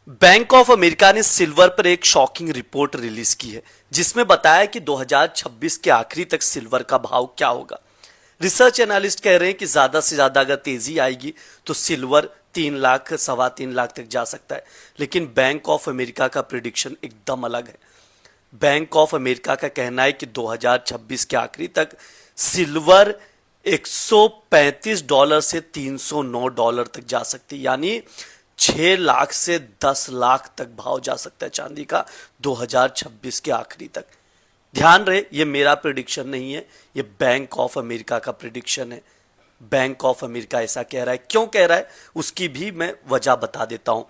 Bank of America ने silver पर एक शॉकिंग रिपोर्ट रिलीज की है जिसमें बताया कि 2026 के आखिरी तक सिल्वर का भाव क्या होगा। रिसर्च एनालिस्ट कह रहे हैं कि ज्यादा से ज्यादा अगर तेजी आएगी तो सिल्वर 3 लाख 3.25 लाख तक जा सकता है। लेकिन बैंक ऑफ अमेरिका का प्रिडिक्शन एकदम अलग है। बैंक ऑफ अमेरिका का कहना है कि 2026 के आखिरी तक सिल्वर $135 से $309 तक जा सकती है, यानी 6 लाख से 10 लाख तक भाव जा सकता है चांदी का 2026 के आखिरी तक। ध्यान रहे, ये मेरा प्रिडिक्शन नहीं है, ये बैंक ऑफ अमेरिका का प्रिडिक्शन है। बैंक ऑफ अमेरिका ऐसा कह रहा है, क्यों कह रहा है उसकी भी मैं वजह बता देता हूं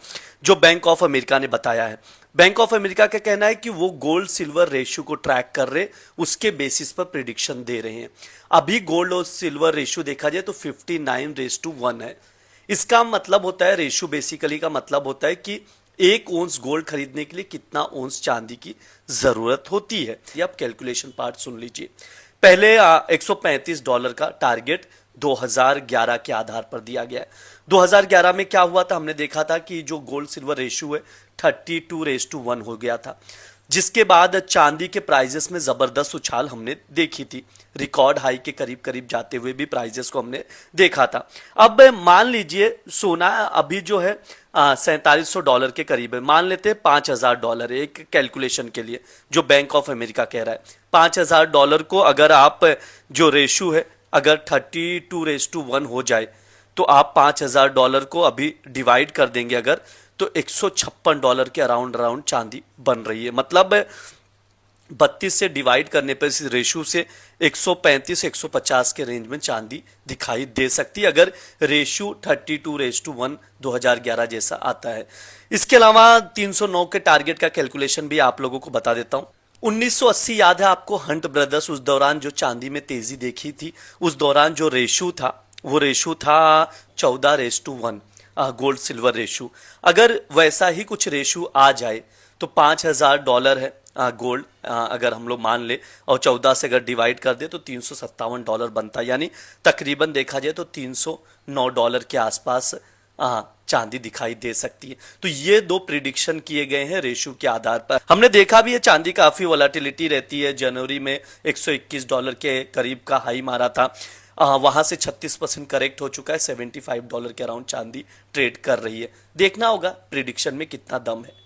जो बैंक ऑफ अमेरिका ने बताया है। बैंक ऑफ अमेरिका का कहना है कि वो गोल्ड सिल्वर रेशियो को ट्रैक कर रहे, उसके बेसिस पर प्रिडिक्शन दे रहे हैं। अभी गोल्ड और सिल्वर रेशियो देखा जाए तो 59:1 है। इसका मतलब होता है, रेशियो बेसिकली का मतलब होता है कि 1 औंस गोल्ड खरीदने के लिए कितना औंस चांदी की जरूरत होती है। ये आप कैलकुलेशन पार्ट सुन लीजिए। पहले $135 का टारगेट 2011 के आधार पर दिया गया है। 2011 में क्या हुआ था, हमने देखा था कि जो गोल्ड सिल्वर रेशियो है 32:1 हो गया था, जिसके बाद चांदी के प्राइजेस में जबरदस्त उछाल हमने देखी थी। रिकॉर्ड हाई के करीब करीब जाते हुए भी प्राइजेस को हमने देखा था। अब मान लीजिए सोना अभी जो है $4700 के करीब है, मान लेते हैं $5000 एक कैलकुलेशन के लिए जो बैंक ऑफ अमेरिका कह रहा है। $5000 को अगर आप जो रेशो है अगर 32:1 हो जाए तो आप $5000 को अभी डिवाइड कर देंगे अगर, तो $156 के अराउंड चांदी बन रही है। मतलब 32 से डिवाइड करने पर इस रेशो से 135-150 के रेंज में चांदी दिखाई दे सकती है अगर रेशो 32:1 2011 जैसा आता है। इसके अलावा 309 के टारगेट का कैलकुलेशन भी आप लोगों को बता देता हूं। 1980 याद है आपको, हंट ब्रदर्स उस दौरान जो चांदी में तेजी देखी थी, उस दौरान जो रेशो था वो रेशो था 14:1 गोल्ड सिल्वर रेशो। अगर वैसा ही कुछ रेशो आ जाए तो $5000 है गोल्ड अगर हम लोग मान ले, और 14 से अगर डिवाइड कर दे तो $357 बनता है, यानी तकरीबन देखा जाए तो $309 के आसपास चांदी दिखाई दे सकती है। तो ये दो प्रिडिक्शन किए गए हैं रेशो के आधार पर। हमने देखा भी है चांदी काफी वोलेटिलिटी रहती है। जनवरी में $121 के करीब का हाई मारा था, वहां से 36% करेक्ट हो चुका है, $75 के अराउंड चांदी ट्रेड कर रही है। देखना होगा प्रिडिक्शन में कितना दम है।